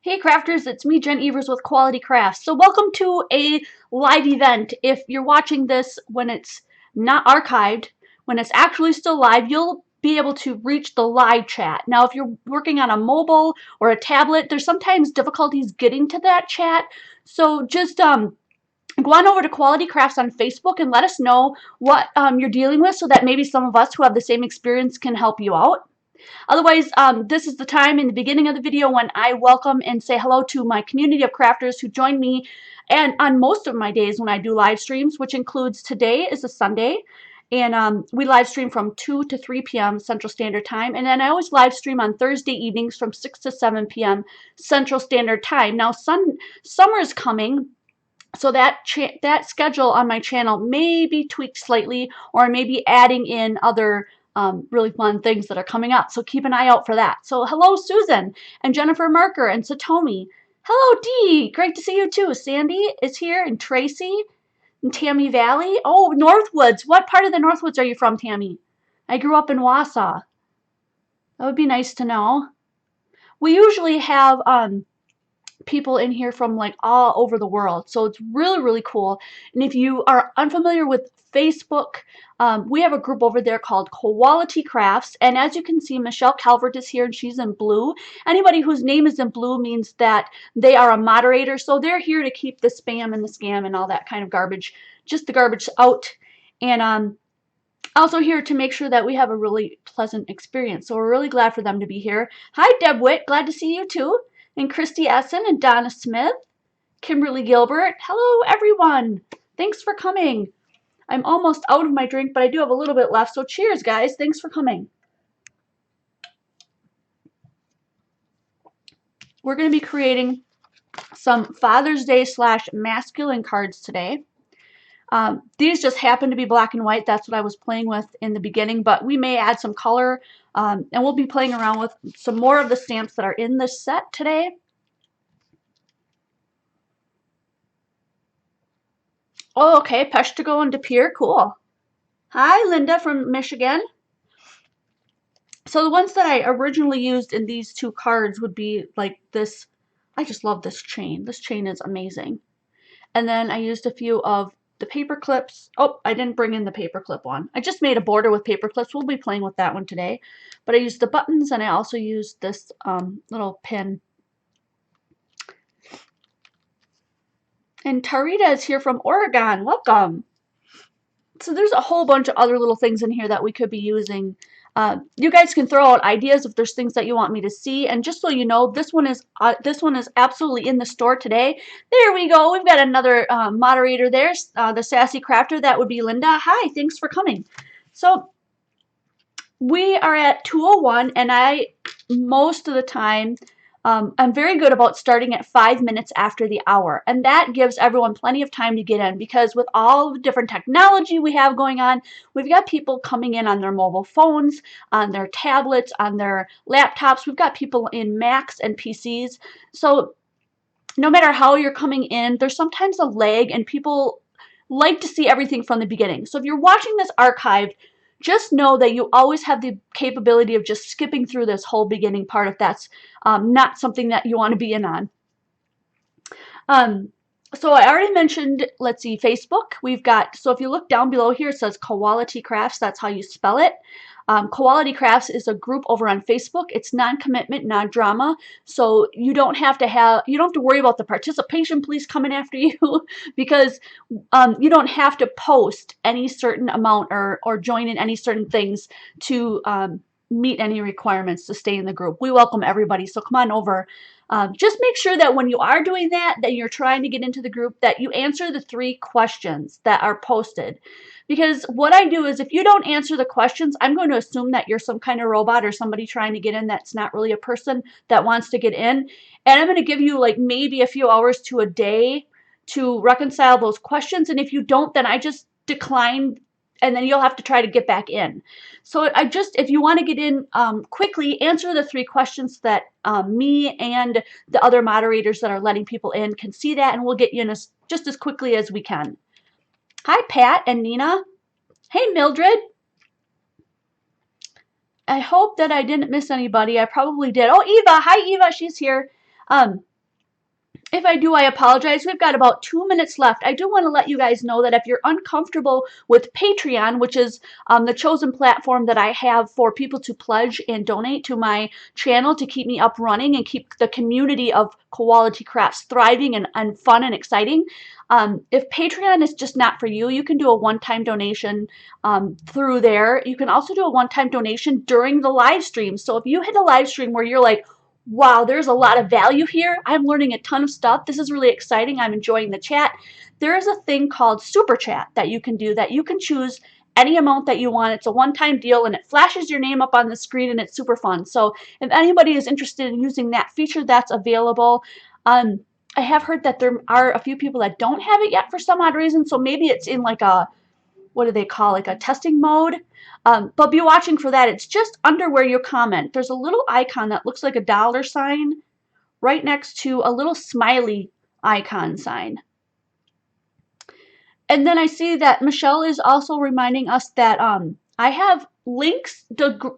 Hey crafters, it's me, Jen Evers with Quality Crafts. So welcome to a live event. If you're watching this when it's not archived, when it's actually still live, you'll be able to reach the live chat. Now, if you're working on a mobile or a tablet, there's sometimes difficulties getting to that chat. So just go on over to Quality Crafts on Facebook and let us know what you're dealing with so that maybe some of us who have the same experience can help you out. Otherwise, this is the time in the beginning of the video when I welcome and say hello to my community of crafters who join me and on most of my days when I do live streams, which includes today is a Sunday. And we live stream from 2 to 3 p.m. Central Standard Time. And then I always live stream on Thursday evenings from 6 to 7 p.m. Central Standard Time. Now, summer's coming. So that schedule on my channel may be tweaked slightly, or maybe adding in other really fun things that are coming up. So keep an eye out for that. So hello, Susan and Jennifer Marker and Satomi. Hello, Dee. Great to see you too. Sandy is here, and Tracy and Tammy Valley. Oh, Northwoods. What part of the Northwoods are you from, Tammy? I grew up in Wausau. That would be nice to know. We usually have people in here from like all over the world, so it's really cool. And if you are unfamiliar with Facebook, we have a group over there called Quality Crafts, and as you can see, Michelle Calvert is here and she's in blue. Anybody whose name is in blue means that they are a moderator, so they're here to keep the spam and the scam and all that kind of garbage, just the garbage out. And also here to make sure that we have a really pleasant experience. So we're really glad for them to be here. Hi, Deb Witt. Glad to see you too. And Christy Essen and Donna Smith. Kimberly Gilbert. Hello, everyone. Thanks for coming. I'm almost out of my drink, but I do have a little bit left. So cheers, guys. Thanks for coming. We're going to be creating some Father's Day / masculine cards today. These just happen to be black and white. That's what I was playing with in the beginning, but we may add some color, and we'll be playing around with some more of the stamps that are in this set today. Oh, okay, Peshtigo and DePere, cool. Hi, Linda from Michigan. So the ones that I originally used in these two cards would be like this. I just love this chain. This chain is amazing. And then I used a few of the paper clips. Oh, I didn't bring in the paper clip one. I just made a border with paper clips. We'll be playing with that one today. But I used the buttons, and I also used this little pin. And Tarita is here from Oregon. Welcome. So there's a whole bunch of other little things in here that we could be using. You guys can throw out ideas if there's things that you want me to see. And just so you know, this one is absolutely in the store today. There we go. We've got another moderator there, the Sassy Crafter. That would be Linda. Hi, thanks for coming. So we are at 2:01, and most of the time, I'm very good about starting at 5 minutes after the hour, and that gives everyone plenty of time to get in, because with all the different technology we have going on, we've got people coming in on their mobile phones, on their tablets, on their laptops. We've got people in Macs and PCs. So no matter how you're coming in, there's sometimes a lag, and people like to see everything from the beginning. So if you're watching this archived, just know that you always have the capability of just skipping through this whole beginning part if that's not something that you want to be in on. So I already mentioned, let's see, Facebook. We've got, so if you look down below here, it says Quality Crafts. That's how you spell it. Quality Crafts is a group over on Facebook. It's non-commitment, non-drama, so you don't have to worry about the participation police coming after you because you don't have to post any certain amount or join in any certain things to meet any requirements to stay in the group. We welcome everybody, so come on over. Just make sure that when you are doing that you're trying to get into the group, that you answer the 3 questions that are posted. Because what I do is, if you don't answer the questions, I'm going to assume that you're some kind of robot or somebody trying to get in that's not really a person that wants to get in. And I'm going to give you like maybe a few hours to a day to reconcile those questions. And if you don't, then I just decline, and then you'll have to try to get back in. So if you want to get in quickly, answer the 3 questions that me and the other moderators that are letting people in can see that, and we'll get you in just as quickly as we can. Hi, Pat and Nina. Hey, Mildred. I hope that I didn't miss anybody. I probably did. Oh, Eva. Hi, Eva. She's here. If I do, I apologize. We've got about 2 minutes left. I do want to let you guys know that if you're uncomfortable with Patreon, which is the chosen platform that I have for people to pledge and donate to my channel to keep me up running and keep the community of quality crafts thriving and fun and exciting. If Patreon is just not for you, you can do a one-time donation through there. You can also do a one-time donation during the live stream. So if you hit a live stream where you're like, wow, there's a lot of value here. I'm learning a ton of stuff. This is really exciting. I'm enjoying the chat. There is a thing called Super Chat that you can do that you can choose any amount that you want. It's a one-time deal and it flashes your name up on the screen and it's super fun. So if anybody is interested in using that feature, that's available. I have heard that there are a few people that don't have it yet for some odd reason. So maybe it's in like a, what do they call, like a testing mode? But be watching for that. It's just under where you comment. There's a little icon that looks like a dollar sign right next to a little smiley icon sign. And then I see that Michelle is also reminding us that I have links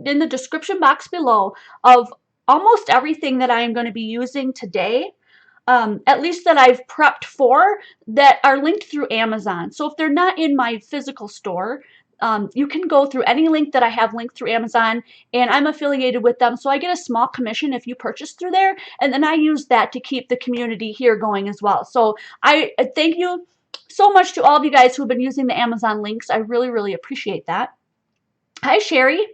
in the description box below of almost everything that I am going to be using today. At least that I've prepped for, that are linked through Amazon. So if they're not in my physical store, you can go through any link that I have linked through Amazon, and I'm affiliated with them. So I get a small commission if you purchase through there, and then I use that to keep the community here going as well. So I thank you so much to all of you guys who have been using the Amazon links. I really, really appreciate that. Hi, Sherry.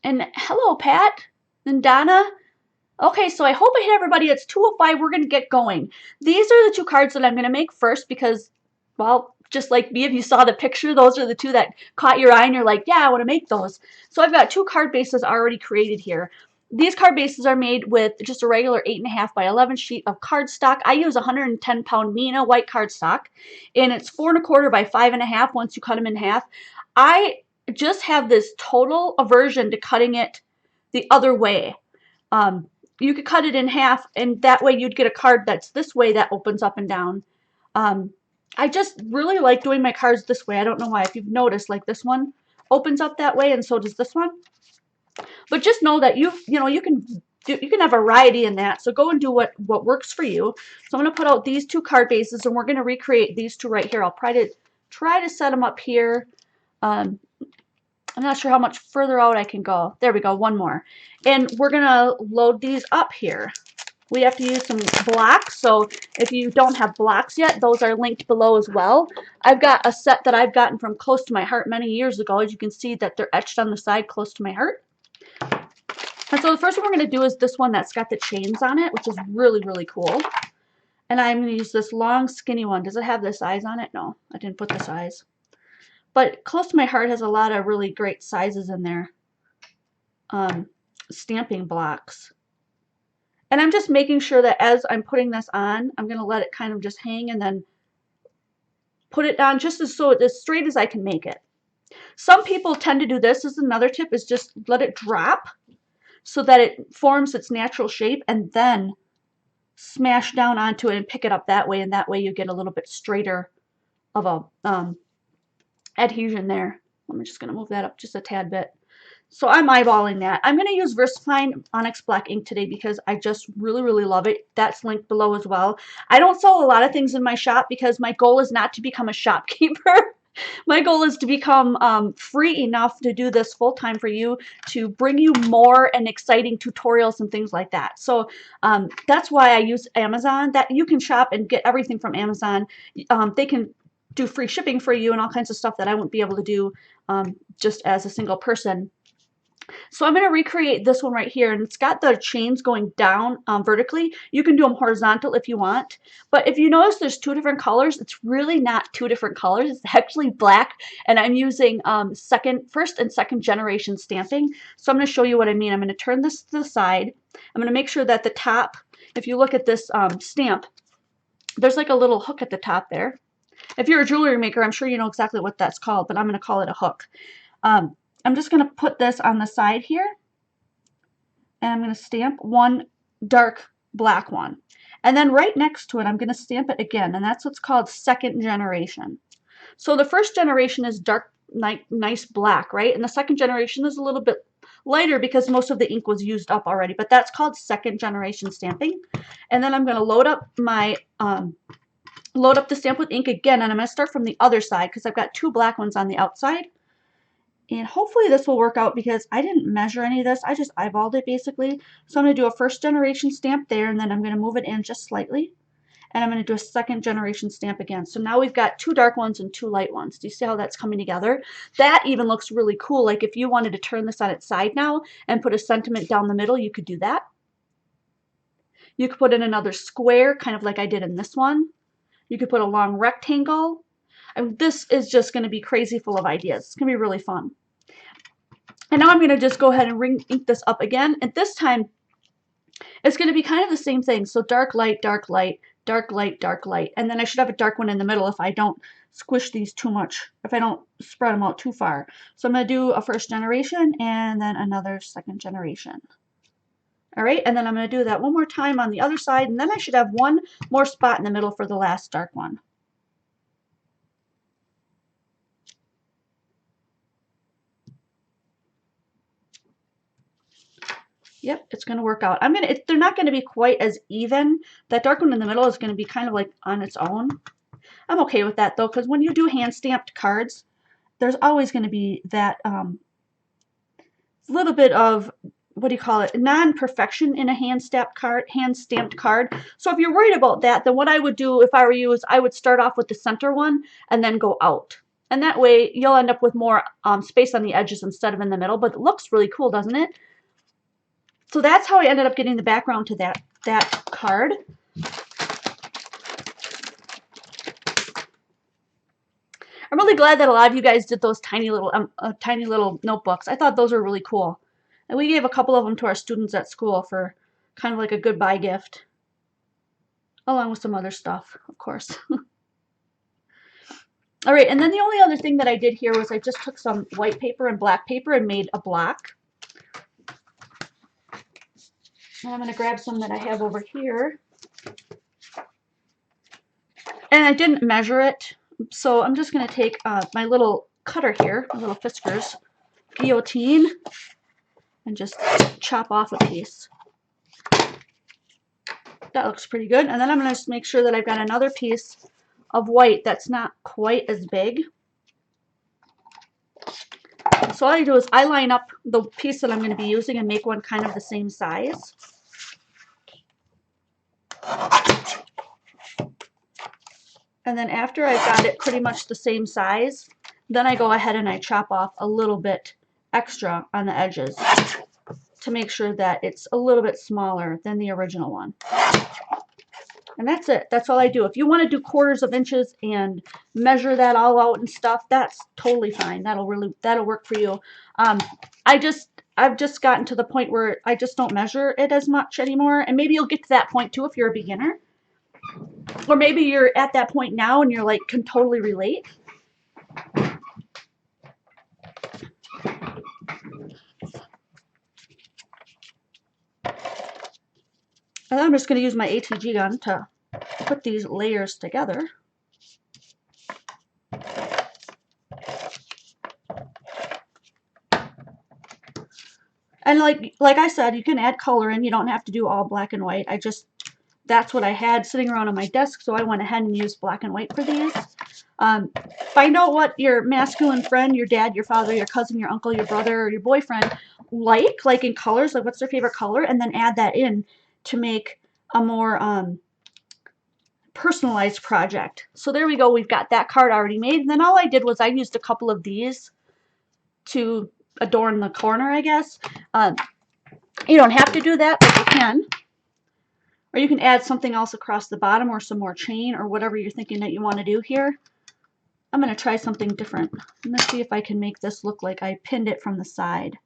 And hello, Pat. And Donna. Okay, so I hope I hit everybody. It's 2:05. We're going to get going. These are the two cards that I'm going to make first because, well, just like me, if you saw the picture, those are the two that caught your eye and you're like, yeah, I want to make those. So I've got two card bases already created here. These card bases are made with just a regular 8.5 by 11 sheet of cardstock. I use 110-pound Mina white cardstock, and it's 4.25 by 5.5 once you cut them in half. I just have this total aversion to cutting it the other way. You could cut it in half, and that way you'd get a card that's this way that opens up and down. I just really like doing my cards this way. I don't know why. If you've noticed, like this one opens up that way, and so does this one. But just know that you can have variety in that. So go and do what works for you. So I'm going to put out these two card bases, and we're going to recreate these two right here. I'll try to set them up here. I'm not sure how much further out I can go. There we go, one more. And we're going to load these up here. We have to use some blocks, so if you don't have blocks yet, those are linked below as well. I've got a set that I've gotten from Close to My Heart many years ago. As you can see that they're etched on the side close to my heart. And so the first one we're going to do is this one that's got the chains on it, which is really, really cool. And I'm going to use this long, skinny one. Does it have the size on it? No, I didn't put the size. But Close to My Heart has a lot of really great sizes in there. Stamping blocks. And I'm just making sure that as I'm putting this on, I'm going to let it kind of just hang and then put it down just as straight as I can make it. Some people tend to do this. This is another tip, is just let it drop so that it forms its natural shape and then smash down onto it and pick it up that way. And that way you get a little bit straighter of a adhesion there. I'm just going to move that up just a tad bit. So I'm eyeballing that. I'm going to use VersaFine Onyx Black ink today because I just really, really love it. That's linked below as well. I don't sell a lot of things in my shop because my goal is not to become a shopkeeper. My goal is to become free enough to do this full time for you, to bring you more and exciting tutorials and things like that. So that's why I use Amazon. That you can shop and get everything from Amazon. They can do free shipping for you and all kinds of stuff that I wouldn't be able to do just as a single person. So I'm going to recreate this one right here, and it's got the chains going down vertically. You can do them horizontal if you want, but if you notice there's two different colors, it's really not two different colors. It's actually black, and I'm using first and second generation stamping. So I'm going to show you what I mean. I'm going to turn this to the side. I'm going to make sure that the top, if you look at this stamp, there's like a little hook at the top there. If you're a jewelry maker, I'm sure you know exactly what that's called, but I'm going to call it a hook. I'm just going to put this on the side here, and I'm going to stamp one dark black one. And then right next to it, I'm going to stamp it again, and that's what's called second generation. So the first generation is dark, nice black, right? And the second generation is a little bit lighter because most of the ink was used up already, but that's called second generation stamping. And then I'm going to load up my load up the stamp with ink again, and I'm going to start from the other side because I've got two black ones on the outside. And hopefully this will work out because I didn't measure any of this. I just eyeballed it basically. So I'm going to do a first generation stamp there, and then I'm going to move it in just slightly. And I'm going to do a second generation stamp again. So now we've got two dark ones and two light ones. Do you see how that's coming together? That even looks really cool. Like if you wanted to turn this on its side now and put a sentiment down the middle, you could do that. You could put in another square, kind of like I did in this one. You could put a long rectangle. I mean, this is just going to be crazy full of ideas. It's going to be really fun. And now I'm going to just go ahead and ink this up again. And this time, it's going to be kind of the same thing. So dark, light, dark, light, dark, light, dark, light. And then I should have a dark one in the middle if I don't squish these too much, if I don't spread them out too far. So I'm going to do a first generation and then another second generation. All right, and then I'm going to do that one more time on the other side, and then I should have one more spot in the middle for the last dark one. Yep, it's going to work out. They're not going to be quite as even. That dark one in the middle is going to be kind of like on its own. I'm okay with that though, because when you do hand stamped cards, there's always going to be that little bit of, what do you call it, non-perfection in a hand stamped card. So if you're worried about that, then what I would do if I were you is I would start off with the center one and then go out. And that way you'll end up with more space on the edges instead of in the middle, but it looks really cool, doesn't it? So that's how I ended up getting the background to that card. I'm really glad that a lot of you guys did those tiny little notebooks. I thought those were really cool. And we gave a couple of them to our students at school for kind of like a goodbye gift, along with some other stuff, of course. All right, and then the only other thing that I did here was I just took some white paper and black paper and made a block. And I'm going to grab some that I have over here. And I didn't measure it, so I'm just going to take my little cutter here, my little Fiskars guillotine, and just chop off a piece. That looks pretty good. And then I'm going to make sure that I've got another piece of white that's not quite as big. So all I do is I line up the piece that I'm going to be using and make one kind of the same size. And then after I've got it pretty much the same size, then I go ahead and I chop off a little bit extra on the edges to make sure that it's a little bit smaller than the original one. And that's it. That's all I do. If you want to do quarters of inches and measure that all out and stuff, that's totally fine. That'll work for you. I've just gotten to the point where I just don't measure it as much anymore. And maybe you'll get to that point too if you're a beginner. Or maybe you're at that point now and you're like, can totally relate. And I'm just going to use my ATG gun to put these layers together. And like I said, you can add color in. You don't have to do all black and white. That's what I had sitting around on my desk, so I went ahead and used black and white for these. Find out what your masculine friend, your dad, your father, your cousin, your uncle, your brother, or your boyfriend like in colors, like what's their favorite color, and then add that in to make a more personalized project. So there we go. We've got that card already made. And then all I did was I used a couple of these to adorn the corner, I guess. You don't have to do that, but you can. Or you can add something else across the bottom or some more chain or whatever you're thinking that you want to do here. I'm going to try something different. Let's see if I can make this look like I pinned it from the side.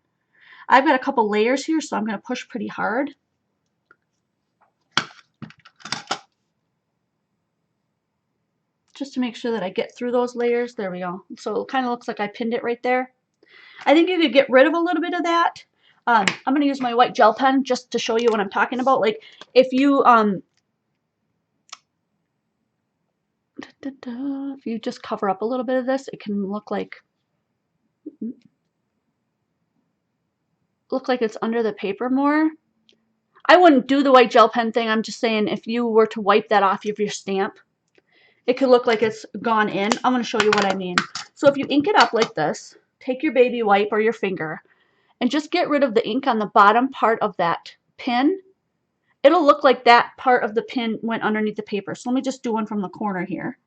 I've got a couple layers here, so I'm going to push pretty hard. Just to make sure that I get through those layers. There we go. So it kind of looks like I pinned it right there. I think you could get rid of a little bit of that. I'm going to use my white gel pen just to show you what I'm talking about. Like if you if you just cover up a little bit of this, it can look like look like it's under the paper more. I wouldn't do the white gel pen thing. I'm just saying if you were to wipe that off of your stamp, it could look like it's gone in. I'm going to show you what I mean. So if you ink it up like this, take your baby wipe or your finger and just get rid of the ink on the bottom part of that pin. It'll look like that part of the pin went underneath the paper. So let me just do one from the corner here.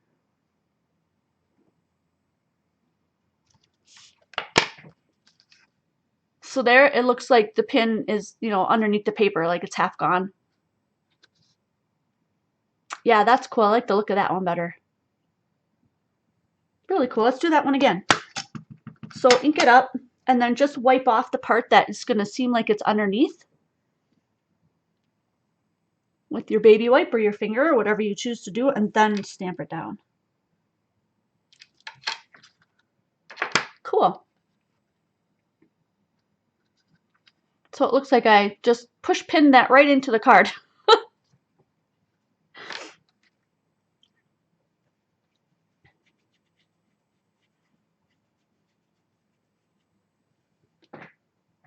So there, it looks like the pin is, you know, underneath the paper, like it's half gone. Yeah, that's cool. I like the look of that one better. Really cool. Let's do that one again. So ink it up and then just wipe off the part that is going to seem like it's underneath with your baby wipe or your finger or whatever you choose to do, and then stamp it down. Cool. So it looks like I just push pinned that right into the card.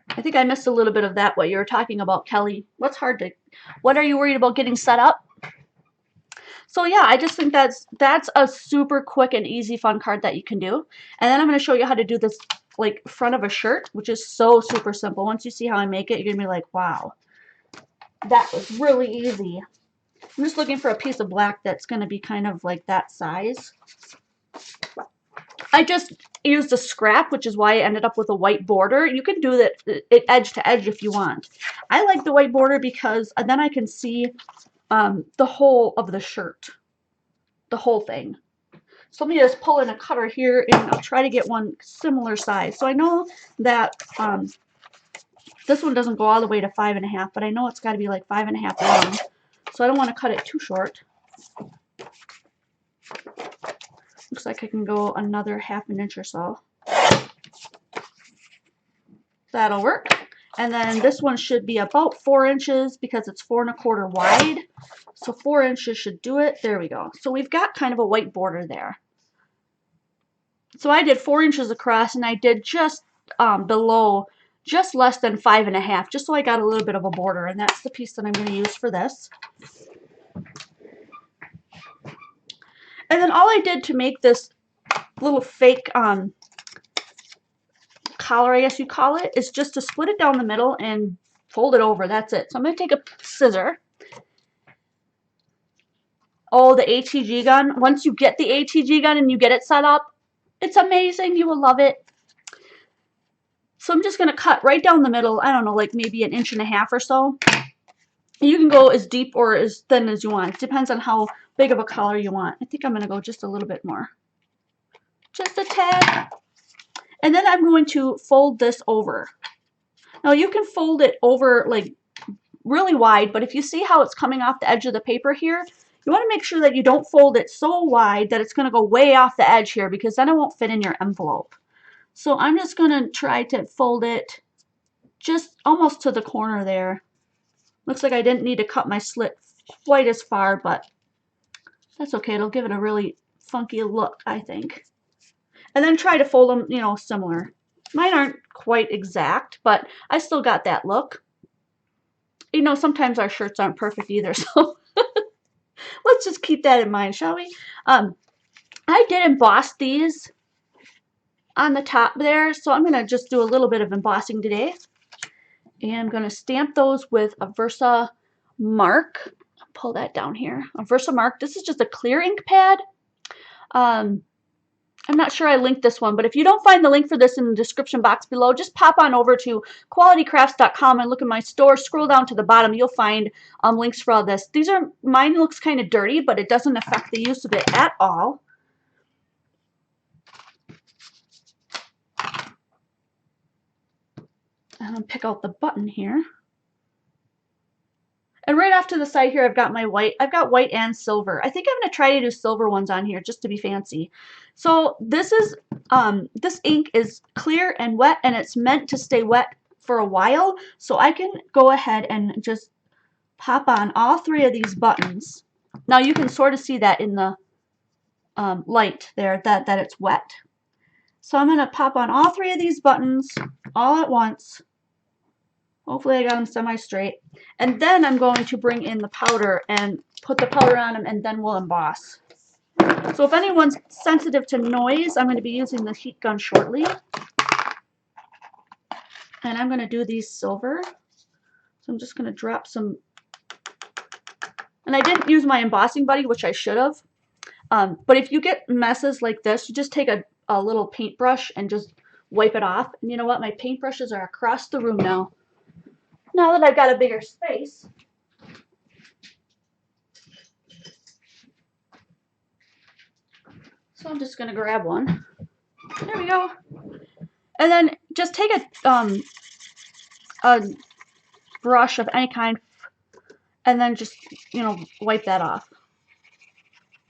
I think I missed a little bit of that, what you were talking about, Kelly. What are you worried about getting set up? So yeah, I just think that's a super quick and easy fun card that you can do. And then I'm going to show you how to do this like front of a shirt, which is so super simple. Once you see how I make it, you're going to be like, wow, that was really easy. I'm just looking for a piece of black that's going to be kind of like that size. I just used a scrap, which is why I ended up with a white border. You can do that edge to edge if you want. I like the white border because then I can see the whole of the shirt, the whole thing. So let me just pull in a cutter here and I'll try to get one similar size. So I know that this one doesn't go all the way to 5.5, but I know it's got to be like 5.5 long. So I don't want to cut it too short. Looks like I can go another 1/2 inch or so. That'll work. And then this one should be about 4 inches because it's 4 1/4 wide. So 4 inches should do it. There we go. So we've got kind of a white border there. So I did 4 inches across and I did just below, just less than 5.5, just so I got a little bit of a border. And that's the piece that I'm going to use for this. And then all I did to make this little fake collar, I guess you call it, is just to split it down the middle and fold it over. That's it. So I'm going to take a scissor. Oh, the ATG gun. Once you get the ATG gun and you get it set up, it's amazing. You will love it. So I'm just going to cut right down the middle. I don't know, like maybe 1.5 inches or so. You can go as deep or as thin as you want. It depends on how big of a collar you want. I think I'm going to go just a little bit more. Just a tad. And then I'm going to fold this over. Now you can fold it over like really wide, but if you see how it's coming off the edge of the paper here, you want to make sure that you don't fold it so wide that it's going to go way off the edge here, because then it won't fit in your envelope. So I'm just going to try to fold it just almost to the corner there. Looks like I didn't need to cut my slit quite as far, but that's okay. It'll give it a really funky look, I think. And then try to fold them, you know, similar. Mine aren't quite exact, but I still got that look. You know, sometimes our shirts aren't perfect either, so let's just keep that in mind, shall we? I did emboss these on the top there, so I'm going to just do a little bit of embossing today. And I'm going to stamp those with a Versa Mark. Pull that down here. A Versa Mark. This is just a clear ink pad. I'm not sure I linked this one, but if you don't find the link for this in the description box below, just pop on over to qualitycrafts.com and look at my store. Scroll down to the bottom. You'll find links for all this. Mine looks kind of dirty, but it doesn't affect the use of it at all. And I'll pick out the button here. And right off to the side here, I've got my white. I've got white and silver. I think I'm going to try to do silver ones on here just to be fancy. So this ink is clear and wet, and it's meant to stay wet for a while. So I can go ahead and just pop on all 3 of these buttons. Now you can sort of see that in the light there that it's wet. So I'm going to pop on all 3 of these buttons all at once. Hopefully I got them semi-straight. And then I'm going to bring in the powder and put the powder on them, and then we'll emboss. So if anyone's sensitive to noise, I'm going to be using the heat gun shortly. And I'm going to do these silver. So I'm just going to drop some. And I didn't use my embossing buddy, which I should have. But if you get messes like this, you just take a little paintbrush and just wipe it off. And you know what? My paintbrushes are across the room now. Now that I've got a bigger space. So I'm just going to grab one. There we go. And then just take a brush of any kind and then just, you know, wipe that off.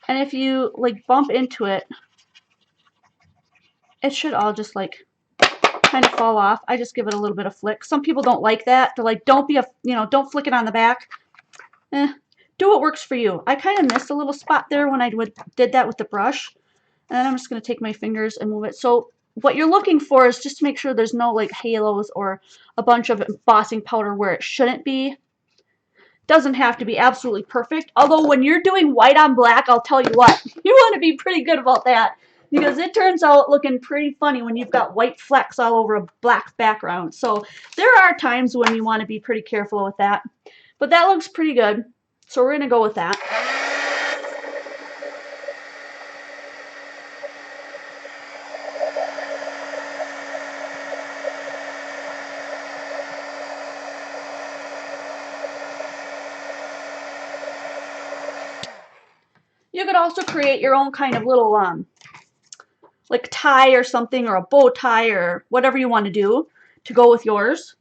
And if you like bump into it, it should all just like kind of fall off. I just give it a little bit of flick. Some people don't like that. They're like, don't don't flick it on the back. Do what works for you. I kind of missed a little spot there when I did that with the brush. And then I'm just going to take my fingers and move it. So what you're looking for is just to make sure there's no like halos or a bunch of embossing powder where it shouldn't be. Doesn't have to be absolutely perfect. Although when you're doing white on black, I'll tell you what, you want to be pretty good about that. Because it turns out looking pretty funny when you've got white flecks all over a black background. So there are times when you want to be pretty careful with that. But that looks pretty good. So we're going to go with that. You could also create your own kind of little like tie or something, or a bow tie or whatever you want to do to go with yours.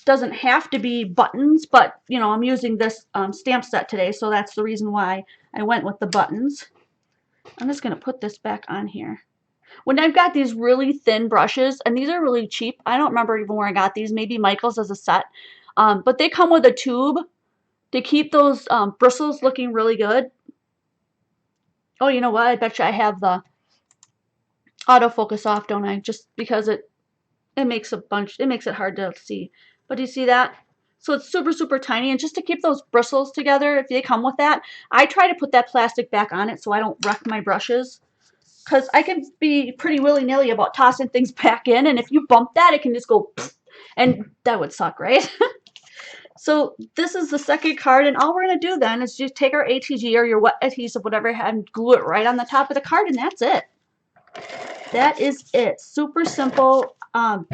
Doesn't have to be buttons, but you know, I'm using this stamp set today, so that's the reason why I went with the buttons. I'm just going to put this back on here. When I've got these really thin brushes, and these are really cheap, I don't remember even where I got these, maybe Michael's as a set, but they come with a tube to keep those bristles looking really good. Oh, you know what? I bet you I have the autofocus off, don't I? Just because it makes it hard to see. But do you see that? So it's super, super tiny. And just to keep those bristles together, if they come with that, I try to put that plastic back on it so I don't wreck my brushes. Because I can be pretty willy-nilly about tossing things back in. And if you bump that, it can just go pfft, and that would suck, right? So this is the second card. And all we're going to do then is just take our ATG or your wet adhesive, whatever, and glue it right on the top of the card. And that's it. That is it. Super simple.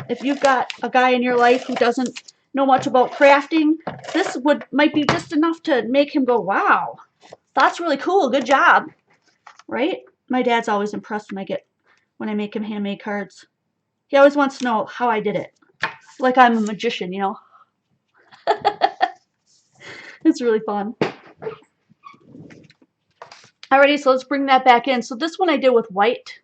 If you've got a guy in your life who doesn't know much about crafting, this might be just enough to make him go, wow, that's really cool. Good job. Right? My dad's always impressed when I make him handmade cards. He always wants to know how I did it. Like I'm a magician, you know. It's really fun. Alrighty, so let's bring that back in. So this one I did with white.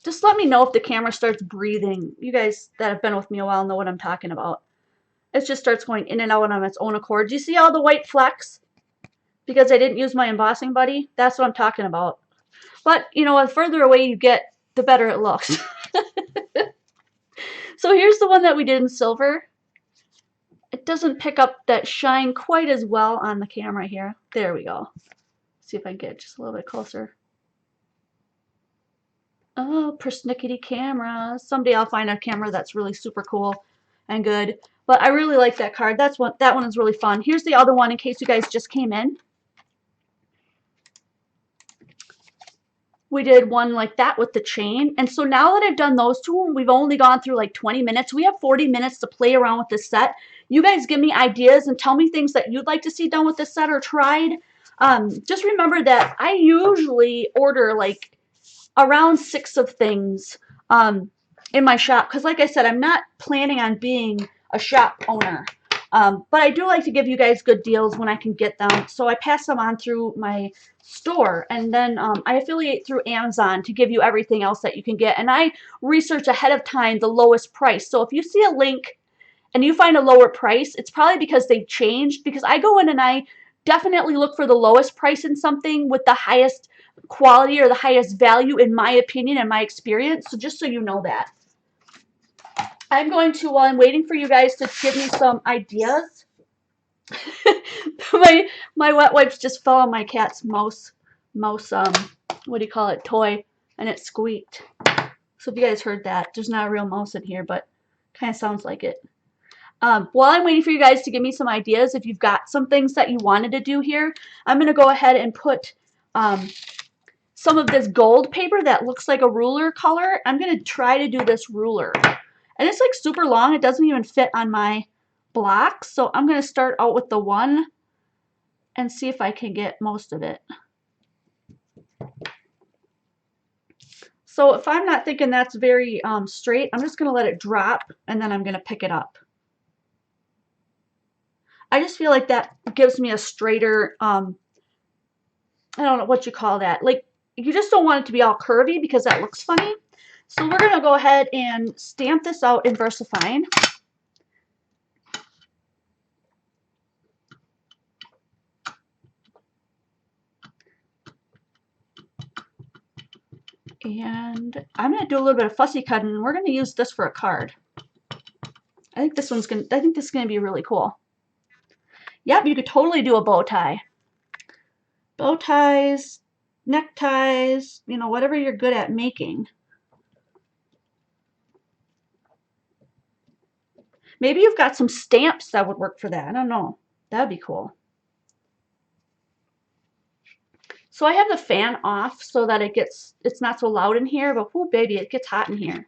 Just let me know if the camera starts breathing. You guys that have been with me a while know what I'm talking about. It just starts going in and out on its own accord. Do you see all the white flecks? Because I didn't use my embossing buddy? That's what I'm talking about. But, you know, the further away you get, the better it looks. So here's the one that we did in silver. It doesn't pick up that shine quite as well on the camera here. There we go. Let's see if I can get just a little bit closer. Oh, persnickety camera. Someday I'll find a camera that's really super cool and good. But I really like that card. That one is really fun. Here's the other one in case you guys just came in. We did one like that with the chain. And so now that I've done those two, we've only gone through like 20 minutes. We have 40 minutes to play around with this set. You guys give me ideas and tell me things that you'd like to see done with this set or tried. Just remember that I usually order like around 6 of things in my shop. Because like I said, I'm not planning on being a shop owner. But I do like to give you guys good deals when I can get them. So I pass them on through my store. And then I affiliate through Amazon to give you everything else that you can get. And I research ahead of time the lowest price. So if you see a link and you find a lower price, it's probably because they've changed. Because I go in and I definitely look for the lowest price in something with the highest quality or the highest value in my opinion and my experience. So just so you know that. I'm going to, while I'm waiting for you guys to give me some ideas, my wet wipes just fell on my cat's mouse, what do you call it, toy, and it squeaked. So if you guys heard that, there's not a real mouse in here, but kind of sounds like it. While I'm waiting for you guys to give me some ideas, if you've got some things that you wanted to do here, I'm going to go ahead and put some of this gold paper that looks like a ruler color. I'm going to try to do this ruler. And it's like super long. It doesn't even fit on my blocks. So I'm going to start out with the one and see if I can get most of it. So if I'm not thinking that's very straight, I'm just going to let it drop and then I'm going to pick it up. I just feel like that gives me a straighter, I don't know what you call that. Like, you just don't want it to be all curvy because that looks funny. So we're going to go ahead and stamp this out in VersaFine. And I'm going to do a little bit of fussy cutting, and we're going to use this for a card. I think this is going to be really cool. Yep, you could totally do a bow tie. Bow ties, neckties, you know, whatever you're good at making. Maybe you've got some stamps that would work for that. I don't know. That'd be cool. So I have the fan off so that it's not so loud in here, but whoo baby, it gets hot in here.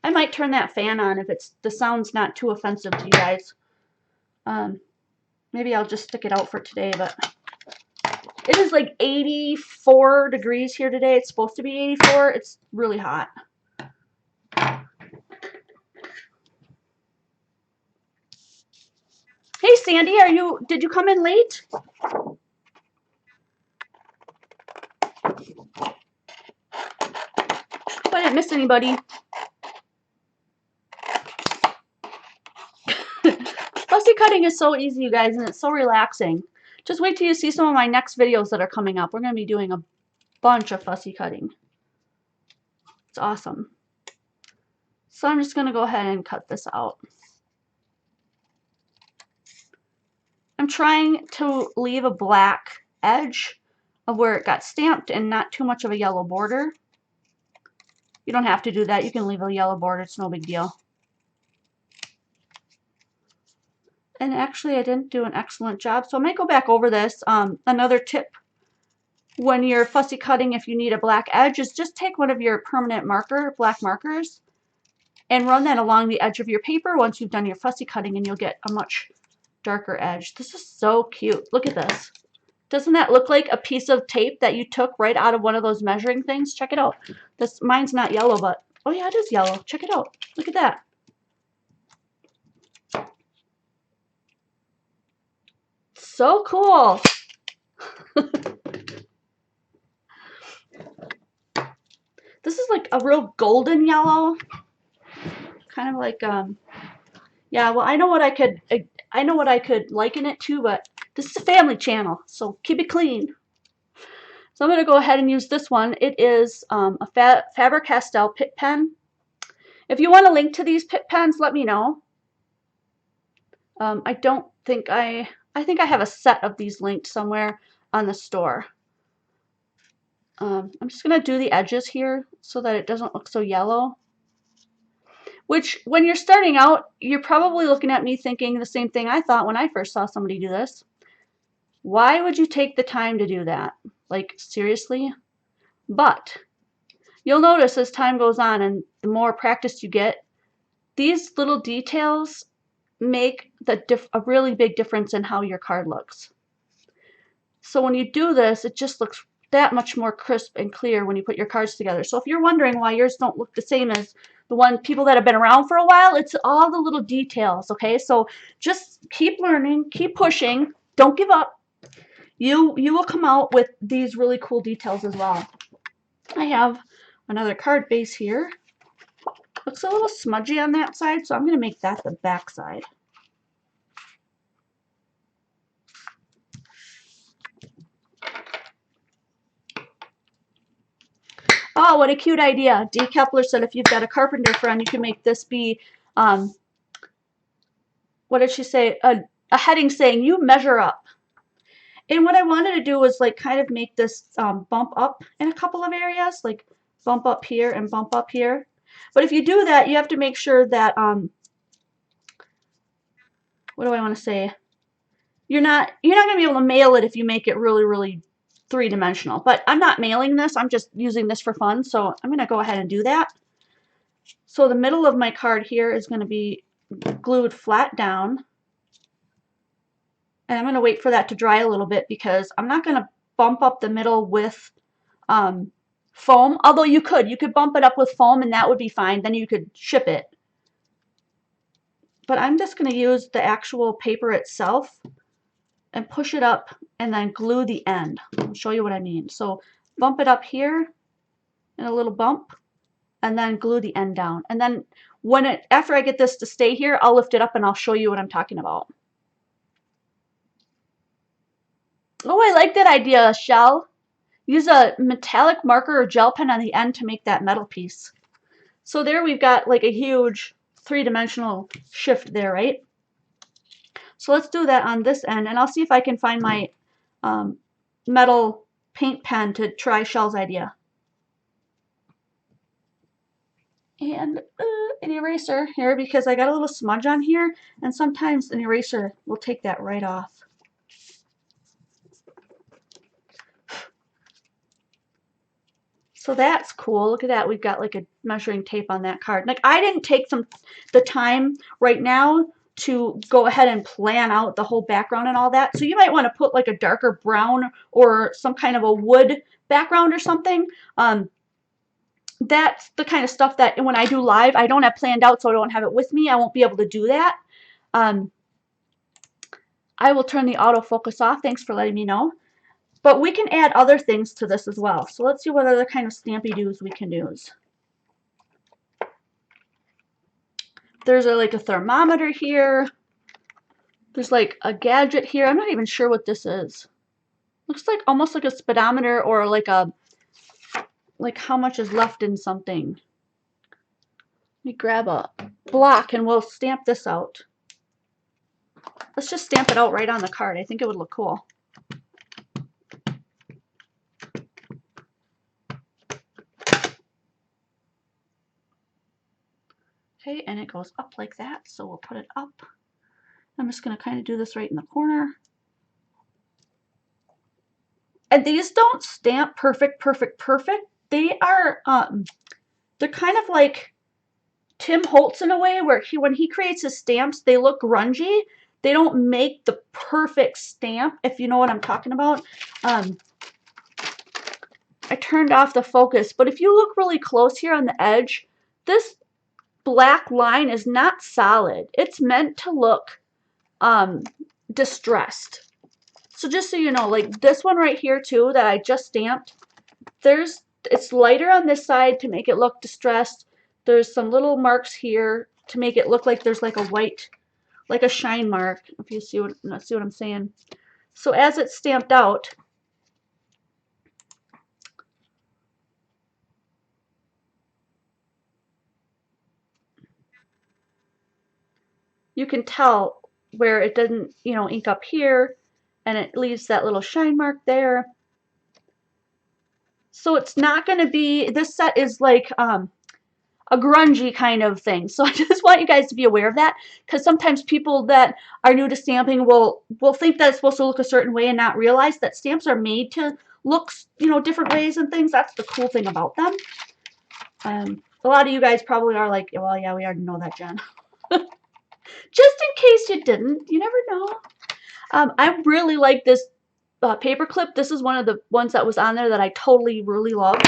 I might turn that fan on if the sound's not too offensive to you guys. Maybe I'll just stick it out for today, but it is like 84 degrees here today. It's supposed to be 84. It's really hot. Hey Sandy, did you come in late? Hope I didn't miss anybody. Fussy cutting is so easy, you guys, and it's so relaxing. Just wait till you see some of my next videos that are coming up. We're going to be doing a bunch of fussy cutting. It's awesome. So I'm just going to go ahead and cut this out. I'm trying to leave a black edge of where it got stamped and not too much of a yellow border. You don't have to do that. You can leave a yellow border. It's no big deal. And actually, I didn't do an excellent job, so I might go back over this. Another tip when you're fussy cutting, if you need a black edge, is just take one of your permanent black markers, and run that along the edge of your paper once you've done your fussy cutting, and you'll get a much darker edge. This is so cute. Look at this. Doesn't that look like a piece of tape that you took right out of one of those measuring things? Check it out. Mine's not yellow, but oh yeah, it is yellow. Check it out. Look at that. So cool. This is like a real golden yellow. Kind of like yeah, well, I know what I could liken it to, but this is a family channel, so keep it clean. So I'm going to go ahead and use this one. It is a Faber-Castell Pitt pen. If you want a link to these Pitt pens, let me know. I think I have a set of these linked somewhere on the store. I'm just going to do the edges here so that it doesn't look so yellow. Which, when you're starting out, you're probably looking at me thinking the same thing I thought when I first saw somebody do this. Why would you take the time to do that? Like, seriously? But you'll notice as time goes on and the more practice you get, these little details make a really big difference in how your card looks. So when you do this, it just looks that much more crisp and clear when you put your cards together. So if you're wondering why yours don't look the same as the people that have been around for a while, it's all the little details, okay? So just keep learning, keep pushing, don't give up. You will come out with these really cool details as well. I have another card base here. Looks a little smudgy on that side, so I'm going to make that the back side. Oh, what a cute idea. Dee Kepler said if you've got a carpenter friend, you can make this be what did she say? A heading saying, you measure up. And what I wanted to do was like kind of make this bump up in a couple of areas, like bump up here and bump up here. But if you do that, you have to make sure that, what do I want to say? You're not going to be able to mail it if you make it really, really three-dimensional. But I'm not mailing this. I'm just using this for fun. So I'm going to go ahead and do that. So the middle of my card here is going to be glued flat down. And I'm going to wait for that to dry a little bit because I'm not going to bump up the middle with foam. Although you could bump it up with foam and that would be fine. Then you could ship it. But I'm just going to use the actual paper itself and push it up and then glue the end. I'll show you what I mean. So bump it up here and a little bump and then glue the end down. And then after I get this to stay here, I'll lift it up and I'll show you what I'm talking about. Oh, I like that idea, Shell. Use a metallic marker or gel pen on the end to make that metal piece. So there we've got like a huge three-dimensional shift there, right? So let's do that on this end, and I'll see if I can find my metal paint pen to try Shell's idea. And an eraser here because I got a little smudge on here, and sometimes an eraser will take that right off. So that's cool. Look at that. We've got like a measuring tape on that card. Like I didn't take the time right now to go ahead and plan out the whole background and all that. So you might want to put like a darker brown or some kind of a wood background or something. That's the kind of stuff that when I do live, I don't have planned out, so I don't have it with me. I won't be able to do that. I will turn the autofocus off. Thanks for letting me know. But we can add other things to this as well. So let's see what other kind of stampy-doos we can use. There's like a thermometer here. There's like a gadget here. I'm not even sure what this is. Looks like almost like a speedometer or like how much is left in something. Let me grab a block and we'll stamp this out. Let's just stamp it out right on the card. I think it would look cool. Okay, and it goes up like that, so we'll put it up. I'm just going to kind of do this right in the corner. And these don't stamp perfect, perfect, perfect. They are, they're kind of like Tim Holtz in a way, where when he creates his stamps, they look grungy. They don't make the perfect stamp, if you know what I'm talking about. I turned off the focus, but if you look really close here on the edge, this black line is not solid. It's meant to look distressed. So just so you know, like this one right here too that I just stamped, it's lighter on this side to make it look distressed. There's some little marks here to make it look like there's like a white, like a shine mark, if you see what I'm saying. So as it's stamped out, you can tell where it doesn't, ink up here, and it leaves that little shine mark there. So it's not going to be, this set is like a grungy kind of thing. So I just want you guys to be aware of that, because sometimes people that are new to stamping will think that it's supposed to look a certain way and not realize that stamps are made to look, different ways and things. That's the cool thing about them. A lot of you guys probably are like, well, yeah, we already know that, Jen. Just in case you didn't, you never know. I really like this paper clip. This is one of the ones that was on there that I totally really love.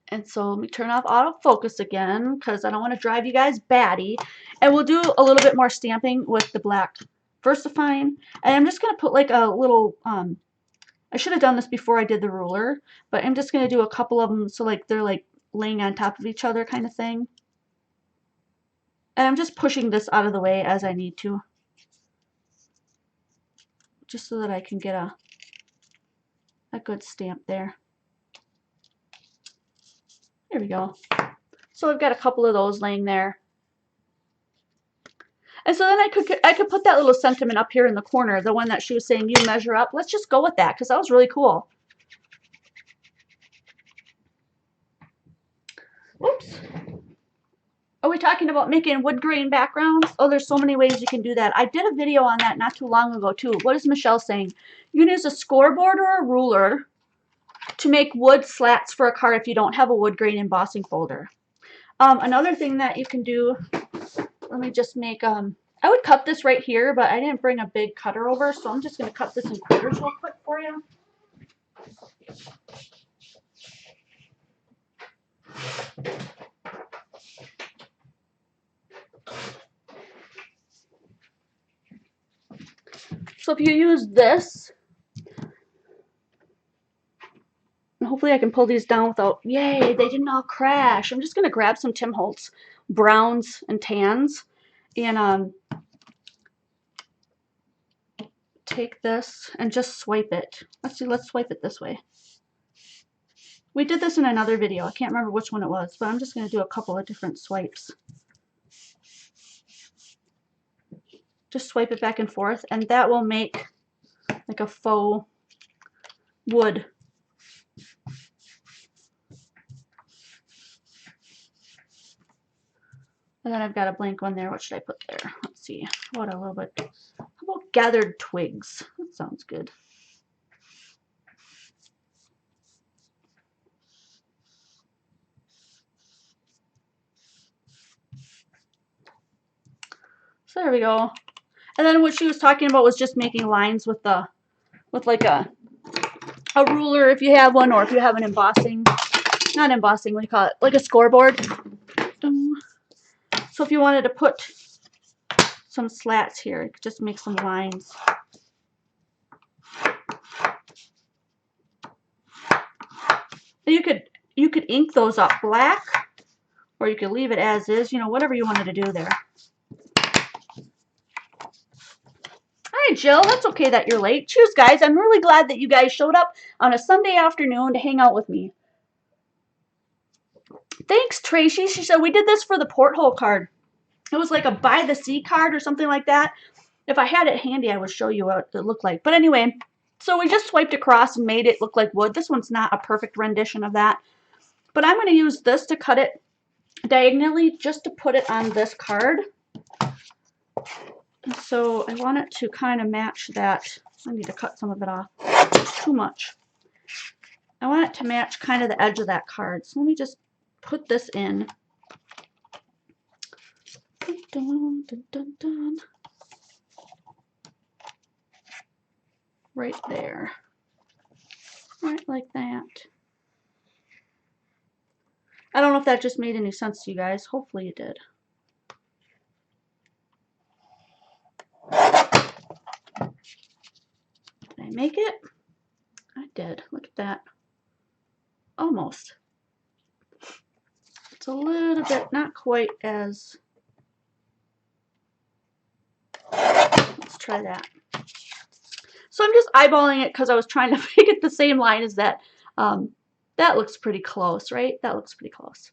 And so let me turn off autofocus again because I don't want to drive you guys batty. And we'll do a little bit more stamping with the black VersaFine. And I'm just going to put like a little, I should have done this before I did the ruler, but I'm just going to do a couple of them so like they're like laying on top of each other kind of thing. And I'm just pushing this out of the way as I need to, just so that I can get a good stamp there. There we go. So I've got a couple of those laying there. And so then I could put that little sentiment up here in the corner, the one that she was saying, you measure up. Let's just go with that because that was really cool. Oops. Are we talking about making wood grain backgrounds? Oh, there's so many ways you can do that. I did a video on that not too long ago too. What is Michelle saying? You can use a scoreboard or a ruler to make wood slats for a card if you don't have a wood grain embossing folder. Another thing that you can do, let me just make, I would cut this right here, but I didn't bring a big cutter over, so I'm just going to cut this in quarters real quick for you. So if you use this, hopefully I can pull these down without, yay, they didn't all crash. I'm just going to grab some Tim Holtz browns and tans and take this and just swipe it. Let's swipe it this way. We did this in another video. I can't remember which one it was, but I'm just going to do a couple of different swipes. Just swipe it back and forth, and that will make like a faux wood. And then I've got a blank one there. What should I put there? Let's see. What a little bit. How about gathered twigs? That sounds good. So there we go. And then what she was talking about was just making lines with like a ruler if you have one, or if you have an embossing, not embossing, what do you call it? Like a scoreboard. So if you wanted to put some slats here, you could just make some lines. And you could ink those up black, or you could leave it as is, you know, whatever you wanted to do there. Hi, Jill. That's okay that you're late. Cheers, guys. I'm really glad that you guys showed up on a Sunday afternoon to hang out with me. Thanks, Tracy. She said we did this for the porthole card. It was like a by the sea card or something like that. If I had it handy, I would show you what it looked like. But anyway, so we just swiped across and made it look like wood. This one's not a perfect rendition of that. But I'm going to use this to cut it diagonally just to put it on this card. So I want it to kind of match that. I need to cut some of it off. It's too much. I want it to match kind of the edge of that card. So let me just put this in. Dun, dun, dun, dun. Right there. Right like that. I don't know if that just made any sense to you guys. Hopefully it did. Did I make it? I did. Look at that. Almost. It's a little bit, not quite as... Let's try that. So I'm just eyeballing it because I was trying to make it the same line as that. That looks pretty close, right? That looks pretty close.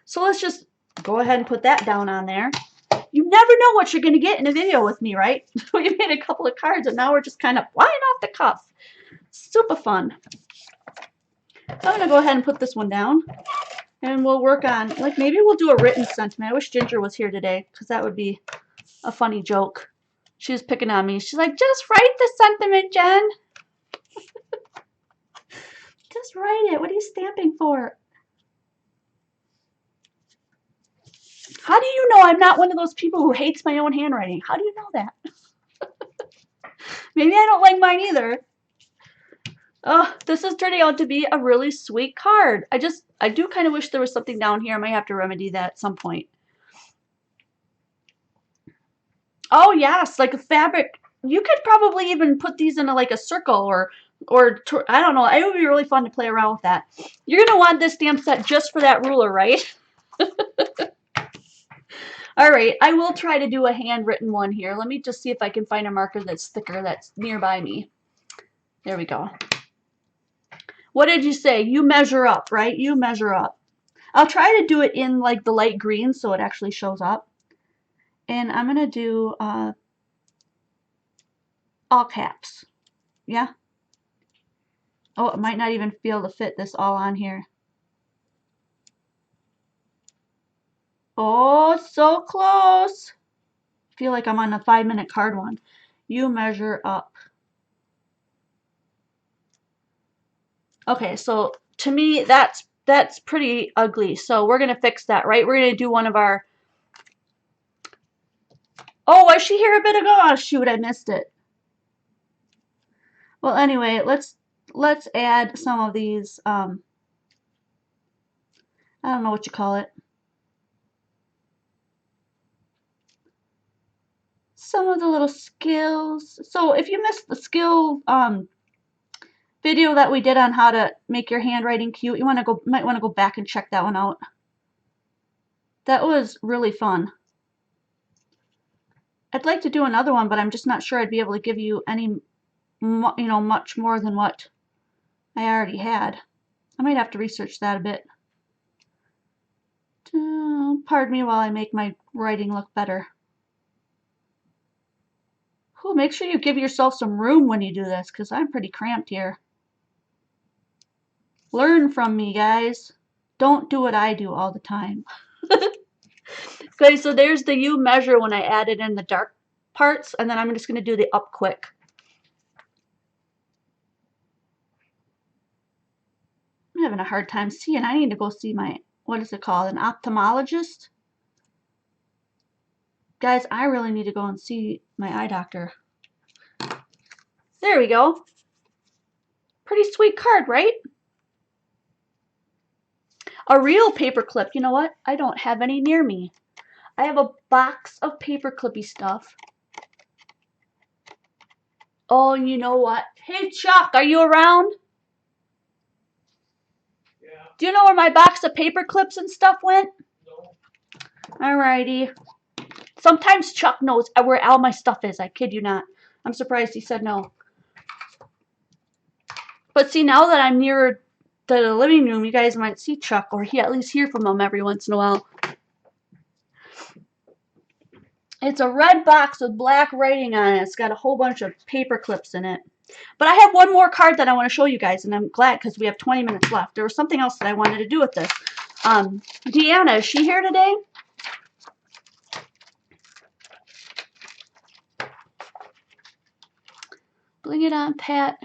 So let's just go ahead and put that down on there. You never know what you're going to get in a video with me, right? We made a couple of cards and now we're just kind of flying off the cuff. Super fun. So I'm going to go ahead and put this one down. And we'll work on, like, maybe we'll do a written sentiment. I wish Ginger was here today because that would be a funny joke. She was picking on me. She's like, just write the sentiment, Jen. Just write it. What are you stamping for? How do you know I'm not one of those people who hates my own handwriting? How do you know that? Maybe I don't like mine either. Oh, this is turning out to be a really sweet card. I do kind of wish there was something down here. I might have to remedy that at some point. Oh, yes, like a fabric. You could probably even put these into like a circle or I don't know. It would be really fun to play around with that. You're going to want this stamp set just for that ruler, right? All right, I will try to do a handwritten one here. Let me just see if I can find a marker that's thicker that's nearby me. There we go. What did you say? You measure up, right? You measure up. I'll try to do it in like the light green so it actually shows up. And I'm going to do all caps. Yeah. Oh, it might not even be able to fit this all on here. Oh, so close. I feel like I'm on a 5-minute card one. You measure up. Okay, so to me that's pretty ugly. So we're gonna fix that, right? We're gonna do one of our. Oh, was she here a bit ago? Oh shoot, I missed it. Well, anyway, let's add some of these. I don't know what you call it. Some of the little skills. So if you missed the skill video that we did on how to make your handwriting cute, you might want to go back and check that one out. That was really fun. I'd like to do another one, but I'm just not sure I'd be able to give you any, much more than what I already had. I might have to research that a bit. Pardon me while I make my writing look better. Ooh, make sure you give yourself some room when you do this, because I'm pretty cramped here. Learn from me, guys. Don't do what I do all the time. Okay, so there's the U measure when I added in the dark parts, and then I'm just going to do the up quick. I'm having a hard time seeing. I need to go see my, what is it called, an ophthalmologist? Guys, I really need to go and see my eye doctor. There we go. Pretty sweet card, right? A real paper clip. You know what? I don't have any near me. I have a box of paper clippy stuff. Oh, you know what? Hey, Chuck, are you around? Yeah. Do you know where my box of paper clips and stuff went? No. Alrighty. Sometimes Chuck knows where all my stuff is. I kid you not. I'm surprised he said no. But see, now that I'm near the living room, you guys might see Chuck, or at least hear from him every once in a while. It's a red box with black writing on it. It's got a whole bunch of paper clips in it. But I have one more card that I want to show you guys, and I'm glad because we have 20 minutes left. There was something else that I wanted to do with this. Deanna, is she here today? Bring it on, Pat.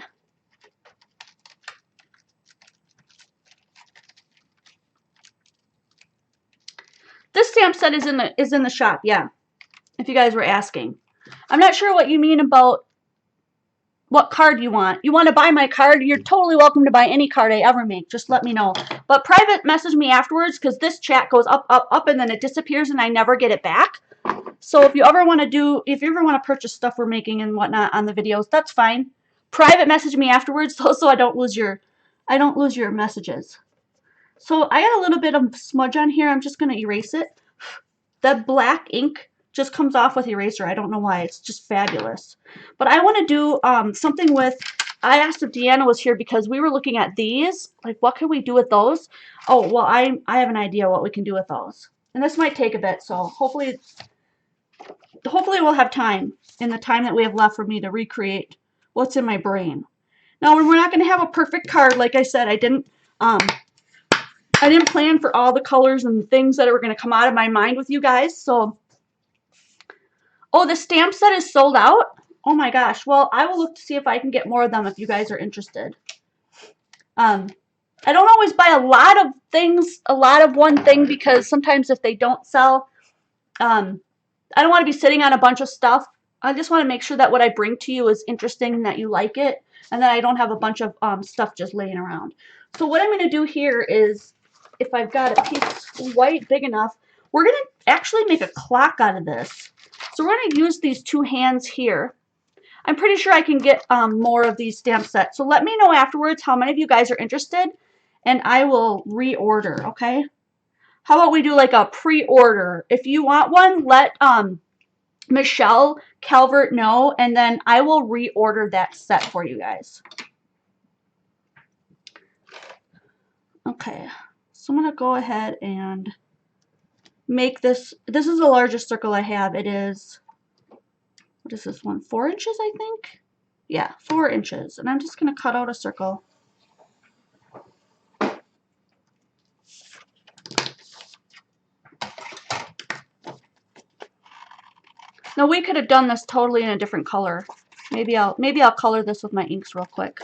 This stamp set is in the shop, yeah. If you guys were asking. I'm not sure what you mean about what card you want. You want to buy my card? You're totally welcome to buy any card I ever make. Just let me know. But private message me afterwards, because this chat goes up, up, up, and then it disappears and I never get it back. So if you ever want to purchase stuff we're making and whatnot on the videos, that's fine. Private message me afterwards so I don't lose your messages. So I got a little bit of smudge on here. I'm just going to erase it. That black ink just comes off with eraser. I don't know why. It's just fabulous. But I want to do something with, I asked if Deanna was here because we were looking at these. Like, what can we do with those? Oh, well, I have an idea what we can do with those. And this might take a bit, so hopefully we'll have time in the time that we have left for me to recreate what's in my brain. Now, we're not going to have a perfect card. Like I said, I didn't plan for all the colors and things that are going to come out of my mind with you guys. So, oh, the stamp set is sold out? Oh my gosh. Well, I will look to see if I can get more of them if you guys are interested. I don't always buy a lot of things, a lot of one thing, because sometimes if they don't sell, I don't want to be sitting on a bunch of stuff. I just want to make sure that what I bring to you is interesting and that you like it, and that I don't have a bunch of stuff just laying around. So what I'm going to do here is, if I've got a piece white big enough, we're going to actually make a clock out of this. So we're going to use these two hands here. I'm pretty sure I can get more of these stamp sets. So let me know afterwards how many of you guys are interested, and I will reorder, okay? How about we do like a pre-order? If you want one, let Michelle Calvert know, and then I will reorder that set for you guys. Okay, so I'm going to go ahead and make this, this is the largest circle I have. It is, what is this one? 4 inches, I think? Yeah, 4 inches. And I'm just going to cut out a circle. Now we could have done this totally in a different color. Maybe I'll color this with my inks real quick.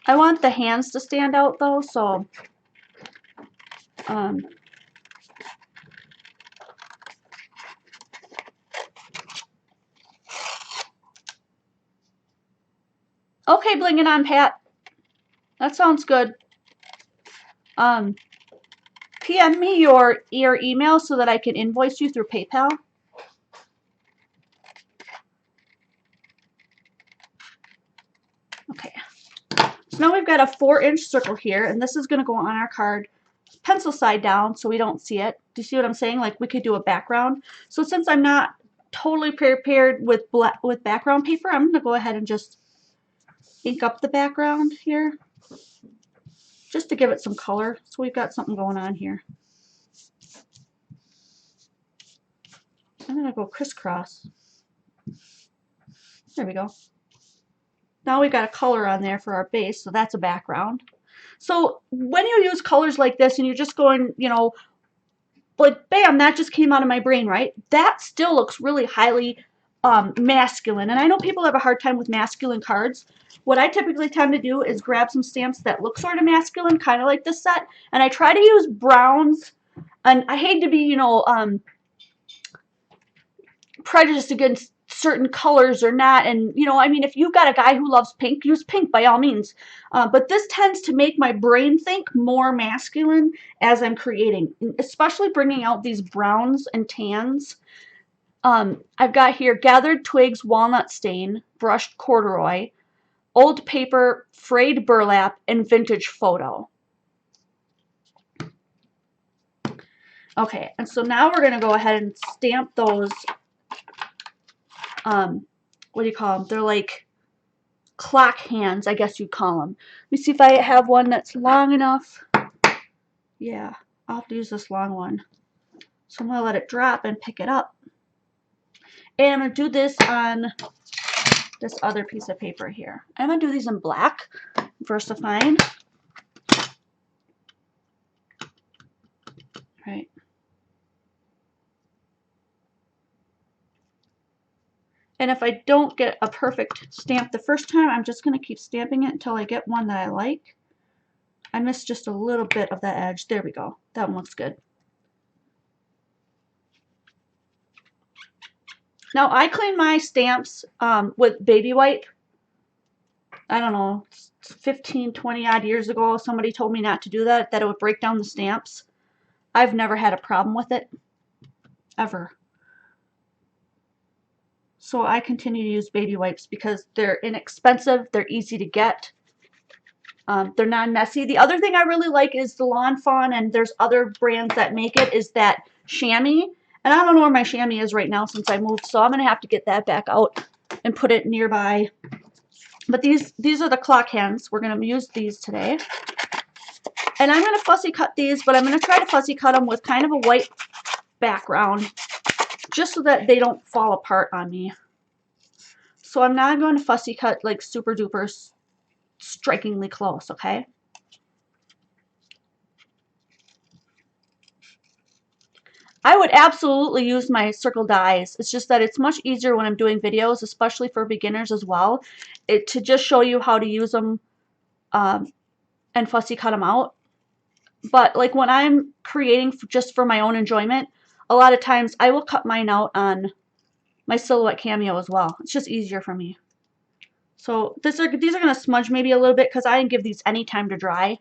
I want the hands to stand out though, so okay, Bling It On, Pat. That sounds good. PM me your email so that I can invoice you through PayPal. Okay. So now we've got a 4-inch circle here, and this is going to go on our card pencil side down so we don't see it. Do you see what I'm saying? Like we could do a background. So since I'm not totally prepared with background paper, I'm going to go ahead and just ink up the background here just to give it some color. So we've got something going on here. I'm going to go crisscross. There we go. Now we've got a color on there for our base, so that's a background. So when you use colors like this and you're just going, you know, like bam, that just came out of my brain, right? That still looks really highly masculine. And I know people have a hard time with masculine cards. What I typically tend to do is grab some stamps that look sort of masculine, kind of like this set, and I try to use browns. And I hate to be, you know, prejudiced against certain colors or not. And, you know, I mean, if you've got a guy who loves pink, use pink by all means. But this tends to make my brain think more masculine as I'm creating, especially bringing out these browns and tans. I've got here gathered twigs, walnut stain, brushed corduroy, old paper, frayed burlap, and vintage photo. Okay, and so now we're going to go ahead and stamp those, what do you call them? They're like clock hands, I guess you'd call them. Let me see if I have one that's long enough. Yeah, I'll have to use this long one. So I'm going to let it drop and pick it up. And I'm going to do this on this other piece of paper here. I'm going to do these in black, VersaFine. Right. And if I don't get a perfect stamp the first time, I'm just going to keep stamping it until I get one that I like. I missed just a little bit of that edge. There we go. That one looks good. Now I clean my stamps with baby wipe. I don't know, 15, 20 odd years ago, somebody told me not to do that, that it would break down the stamps. I've never had a problem with it, ever. So I continue to use baby wipes because they're inexpensive, they're easy to get, they're non-messy. The other thing I really like is the Lawn Fawn, and there's other brands that make it, is that chamois. And I don't know where my chamois is right now since I moved, so I'm going to have to get that back out and put it nearby. But these are the clock hands. We're going to use these today. And I'm going to fussy cut these, but I'm going to try to fussy cut them with kind of a white background, just so that they don't fall apart on me. So I'm not going to fussy cut like super duper strikingly close, okay? I would absolutely use my circle dies. It's just that it's much easier when I'm doing videos, especially for beginners as well, to just show you how to use them and fussy cut them out. But like when I'm creating just for my own enjoyment, a lot of times I will cut mine out on my Silhouette Cameo as well. It's just easier for me. So these are going to smudge maybe a little bit because I didn't give these any time to dry.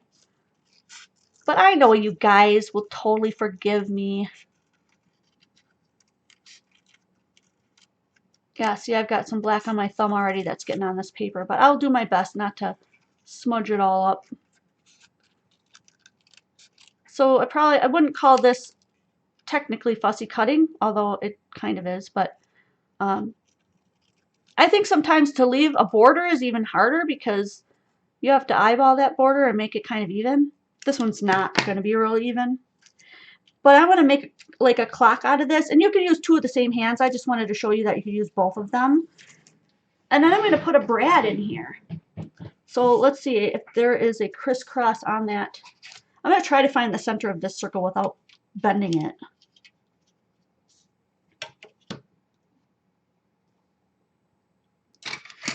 But I know you guys will totally forgive me. Yeah, see, I've got some black on my thumb already that's getting on this paper, but I'll do my best not to smudge it all up. So I wouldn't call this technically fussy cutting, although it kind of is, but I think sometimes to leave a border is even harder because you have to eyeball that border and make it kind of even. This one's not going to be real even. But I want to make like a clock out of this. And you can use two of the same hands. I just wanted to show you that you can use both of them. And then I'm going to put a brad in here. So let's see if there is a crisscross on that. I'm going to try to find the center of this circle without bending it.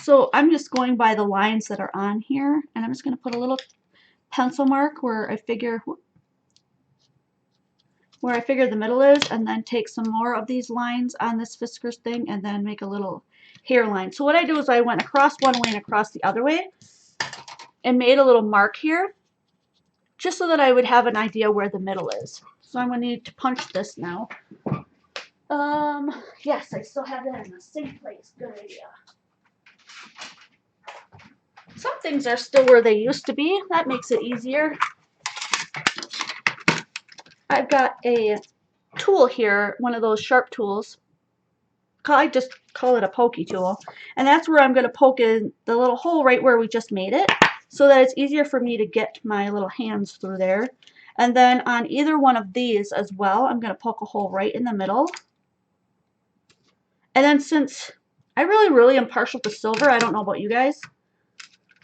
So I'm just going by the lines that are on here, and I'm just going to put a little pencil mark where I figure the middle is, and then take some more of these lines on this whiskers thing and then make a little hairline. So what I do is I went across one way and across the other way and made a little mark here just so that I would have an idea where the middle is. So I'm going to need to punch this now. Yes, I still have that in the same place. Good idea. Some things are still where they used to be. That makes it easier. I've got a tool here, one of those sharp tools. I just call it a pokey tool. And that's where I'm going to poke in the little hole right where we just made it, so that it's easier for me to get my little hands through there. And then on either one of these as well, I'm going to poke a hole right in the middle. And then since I really am partial to silver, I don't know about you guys,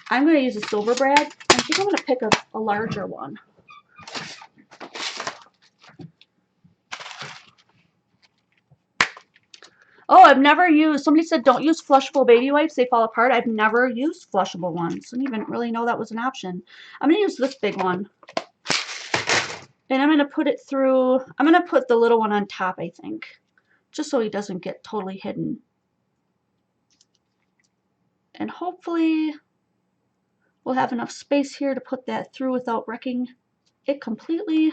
I'm going to use a silver brad. I think I'm going to pick a larger one. Oh, I've never used, somebody said don't use flushable baby wipes, they fall apart. I've never used flushable ones. I didn't even really know that was an option. I'm going to use this big one. And I'm going to put it through, I'm going to put the little one on top, I think, just so he doesn't get totally hidden. And hopefully we'll have enough space here to put that through without wrecking it completely.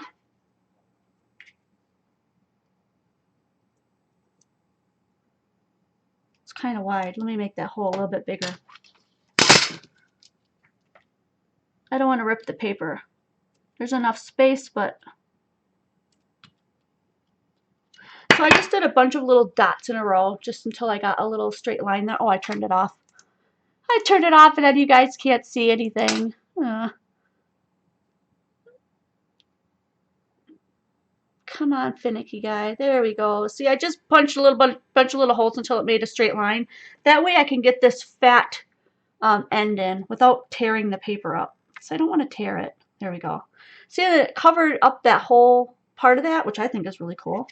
It's kind of wide. Let me make that hole a little bit bigger. I don't want to rip the paper. There's enough space, but... So I just did a bunch of little dots in a row just until I got a little straight line there. Oh, I turned it off. I turned it off and then you guys can't see anything. Come on, finicky guy. There we go. See, I just punched a little bunch of little holes until it made a straight line. That way I can get this fat end in without tearing the paper up. So I don't want to tear it. There we go. See that it covered up that whole part of that, which I think is really cool.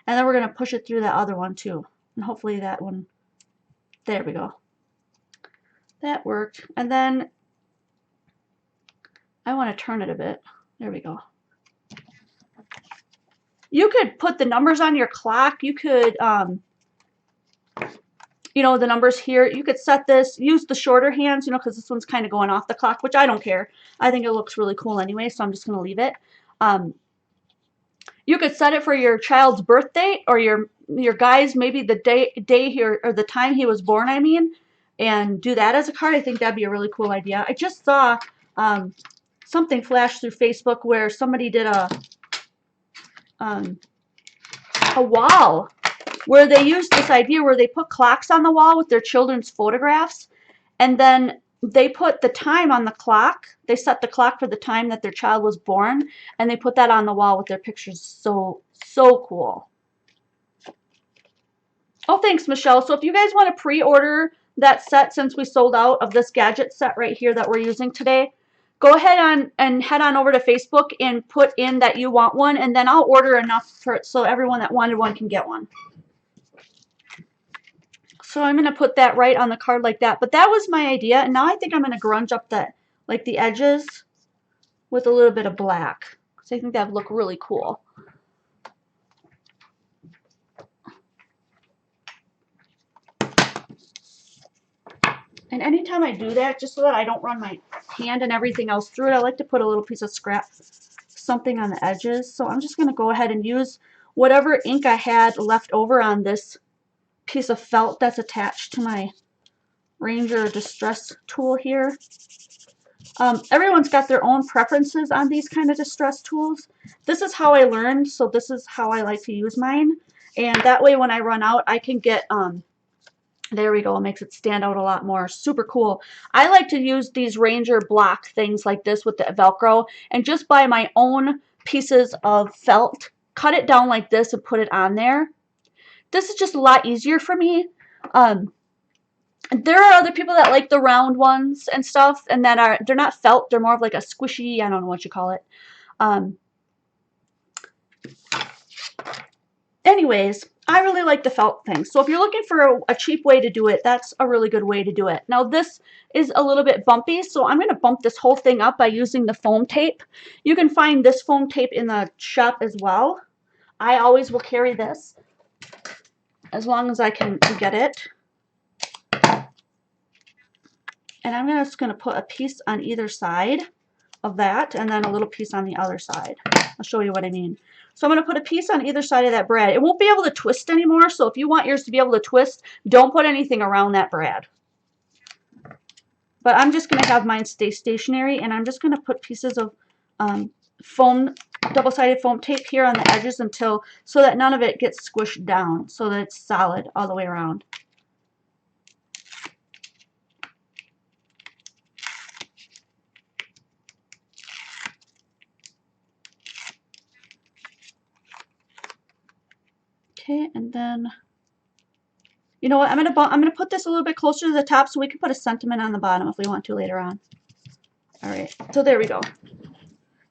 And then we're going to push it through that other one too. And hopefully that one, there we go. That worked. And then I want to turn it a bit. There we go. You could put the numbers on your clock. You could, you know, the numbers here. You could set this, use the shorter hands, you know, because this one's kind of going off the clock, which I don't care. I think it looks really cool anyway, so I'm just going to leave it. You could set it for your child's birthday or your guy's, maybe the day here, or the time he was born, I mean, and do that as a card. I think that'd be a really cool idea. I just saw something flash through Facebook where somebody did a wall where they used this idea where they put clocks on the wall with their children's photographs, and then they put the time on the clock. They set the clock for the time that their child was born, and they put that on the wall with their pictures. So cool. Oh, thanks, Michelle. So if you guys want to pre-order that set, since we sold out of this gadget set right here that we're using today, go ahead and head on over to Facebook and put in that you want one, and then I'll order enough for it so everyone that wanted one can get one. So I'm going to put that right on the card like that. But that was my idea, and now I think I'm going to grunge up the edges with a little bit of black, because I think that would look really cool. And anytime I do that, just so that I don't run my hand and everything else through it, I like to put a little piece of scrap something on the edges. So I'm just going to go ahead and use whatever ink I had left over on this piece of felt that's attached to my Ranger Distress tool here. Everyone's got their own preferences on these kind of distress tools. This is how I learned, so this is how I like to use mine. And that way when I run out, I can get There we go. It makes it stand out a lot more. Super cool. I like to use these Ranger block things like this with the Velcro and just buy my own pieces of felt, cut it down like this and put it on there. This is just a lot easier for me. There are other people that like the round ones and stuff, and they're not felt, they're more of like a squishy, I don't know what you call it. Anyways, I really like the felt thing. So if you're looking for a cheap way to do it, that's a really good way to do it. Now this is a little bit bumpy, so I'm going to bump this whole thing up by using the foam tape. You can find this foam tape in the shop as well. I always will carry this as long as I can get it. And I'm just going to put a piece on either side of that and then a little piece on the other side. I'll show you what I mean. So I'm going to put a piece on either side of that brad. It won't be able to twist anymore, so if you want yours to be able to twist, don't put anything around that brad. But I'm just going to have mine stay stationary, and I'm just going to put pieces of foam, double-sided foam tape here on the edges so that none of it gets squished down, so that it's solid all the way around. Okay, and then, you know what, I'm gonna put this a little bit closer to the top so we can put a sentiment on the bottom if we want to later on. All right, so there we go.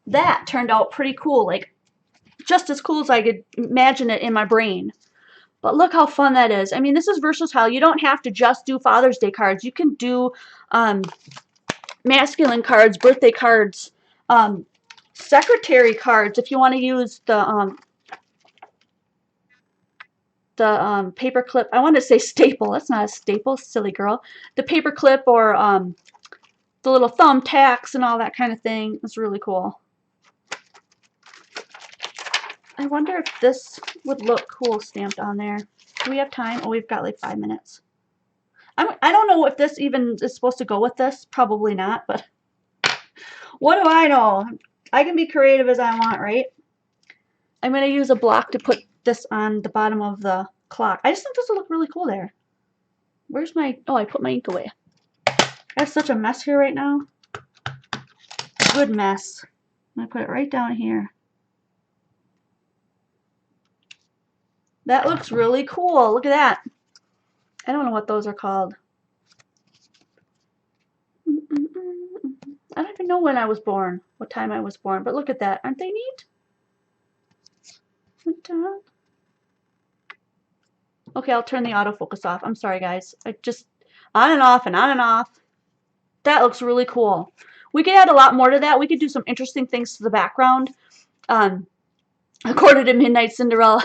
That turned out pretty cool, like just as cool as I could imagine it in my brain. But look how fun that is. I mean, this is versatile. You don't have to just do Father's Day cards. You can do masculine cards, birthday cards, secretary cards if you want to use the paper clip. I wanted to say staple. That's not a staple, silly girl. The paper clip or the little thumbtacks and all that kind of thing. It's really cool. I wonder if this would look cool stamped on there. Do we have time? Oh, we've got like 5 minutes. I don't know if this even is supposed to go with this. Probably not, but what do I know? I can be creative as I want, right? I'm going to use a block to put this on the bottom of the clock. I just think this will look really cool there. Where's my... Oh, I put my ink away. I have such a mess here right now. Good mess. I'm going to put it right down here. That looks really cool. Look at that. I don't know what those are called. I don't even know when I was born, what time I was born, but look at that. Aren't they neat? Okay, I'll turn the autofocus off. I'm sorry, guys. I just on and off and on and off. That looks really cool. We could add a lot more to that. We could do some interesting things to the background. According to Midnight Cinderella.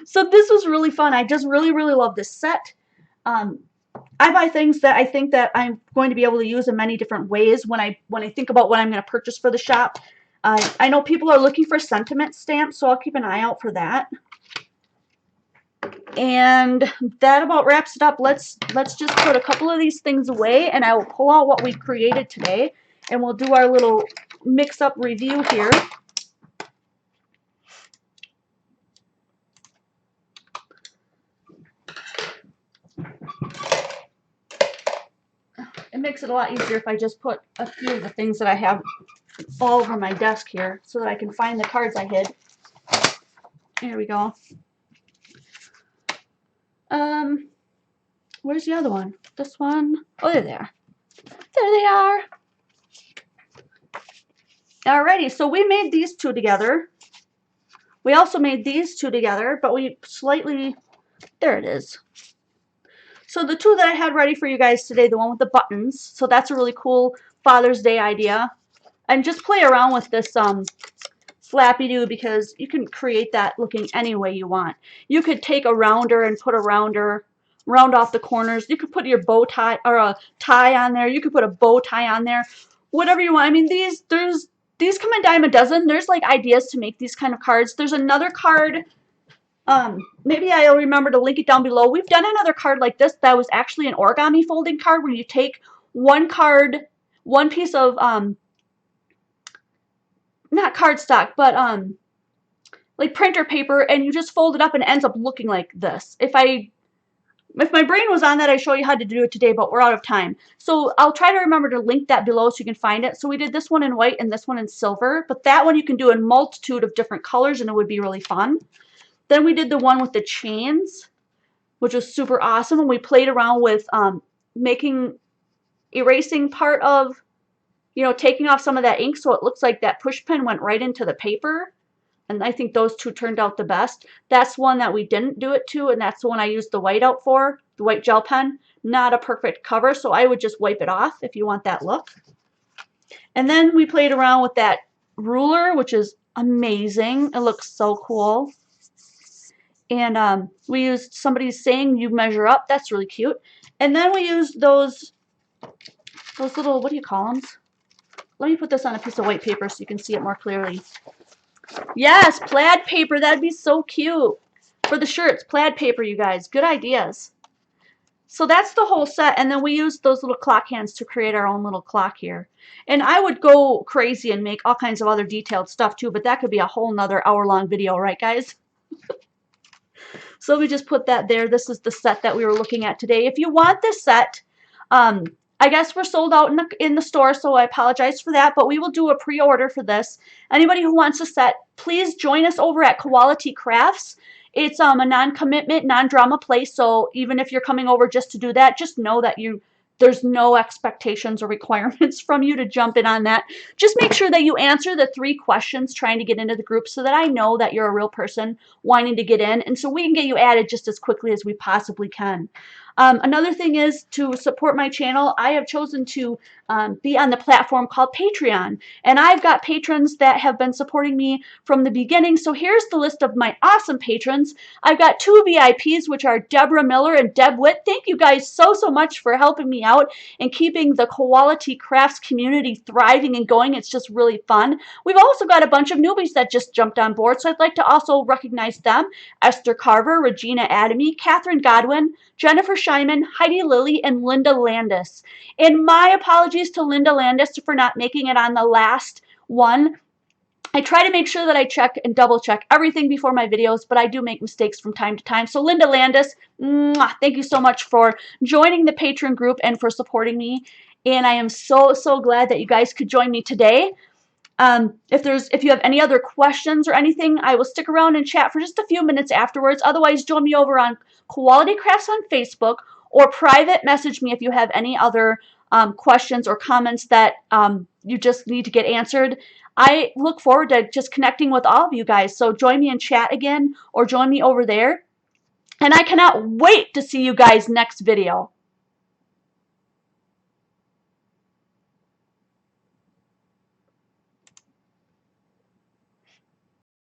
So this was really fun. I just really, really love this set. I buy things that I think that I'm going to be able to use in many different ways when I think about what I'm going to purchase for the shop. I know people are looking for sentiment stamps, so I'll keep an eye out for that. And that about wraps it up. Let's just put a couple of these things away, and I will pull out what we created today, and we'll do our little mix-up review here. It makes it a lot easier if I just put a few of the things that I have all over my desk here so that I can find the cards I hid. Here we go. Where's the other one? This one? Oh, there they are. There they are. Alrighty, so we made these two together. We also made these two together, but we slightly... There it is. So the two that I had ready for you guys today, the one with the buttons, so that's a really cool Father's Day idea. And just play around with this Flappy-Doo because you can create that looking any way you want. You could take a rounder and put a round off the corners. You could put your bow tie or a tie on there. You could put a bow tie on there. Whatever you want. I mean, these come a dime a dozen. There's like ideas to make these kind of cards. There's another card... maybe I'll remember to link it down below. We've done another card like this that was actually an origami folding card where you take one card, one piece of, not cardstock, but like printer paper, and you just fold it up and it ends up looking like this. If my brain was on that, I'd show you how to do it today, but we're out of time. So I'll try to remember to link that below so you can find it. So we did this one in white and this one in silver, but that one you can do in multitude of different colors and it would be really fun. Then we did the one with the chains, which was super awesome, and we played around with erasing part of, taking off some of that ink so it looks like that push pen went right into the paper. And I think those two turned out the best. That's one that we didn't do it to, and that's the one I used the white out for, the white gel pen. Not a perfect cover, so I would just wipe it off if you want that look. And then we played around with that ruler, which is amazing. It looks so cool. And we used somebody's saying you measure up. That's really cute. And then we used those little, what do you call them? Let me put this on a piece of white paper so you can see it more clearly. Yes, plaid paper. That'd be so cute. For the shirts, plaid paper, you guys. Good ideas. So that's the whole set. And then we used those little clock hands to create our own little clock here. And I would go crazy and make all kinds of other detailed stuff too, but that could be a whole nother hour-long video, right, guys? So we just put that there. This is the set that we were looking at today. If you want this set, I guess we're sold out in the store, so I apologize for that, but we will do a pre-order for this. Anybody who wants a set, please join us over at Quality Crafts. It's a non-commitment, non-drama place, so even if you're coming over just to do that, just know that there's no expectations or requirements from you to jump in on that. Just make sure that you answer the 3 questions trying to get into the group so that I know that you're a real person wanting to get in, and so we can get you added just as quickly as we possibly can. Another thing is to support my channel. I have chosen to be on the platform called Patreon, and I've got patrons that have been supporting me from the beginning. So here's the list of my awesome patrons. I've got 2 VIPs, which are Deborah Miller and Deb Witt. Thank you guys so much for helping me out and keeping the Quality Crafts community thriving and going. It's just really fun. We've also got a bunch of newbies that just jumped on board, so I'd like to also recognize them. Esther Carver, Regina Adamy, Catherine Godwin, Jennifer Scheinman, Heidi Lilly, and Linda Landis. And my apologies to Linda Landis for not making it on the last one. I try to make sure that I check and double check everything before my videos, but I do make mistakes from time to time. So Linda Landis, thank you so much for joining the Patreon group and for supporting me. And I am so glad that you guys could join me today. If you have any other questions or anything, I will stick around and chat for just a few minutes afterwards. Otherwise, join me over on Quality Crafts on Facebook, or private message me if you have any other questions or comments that you just need to get answered. I look forward to just connecting with all of you guys. So join me in chat again, or join me over there. And I cannot wait to see you guys next video.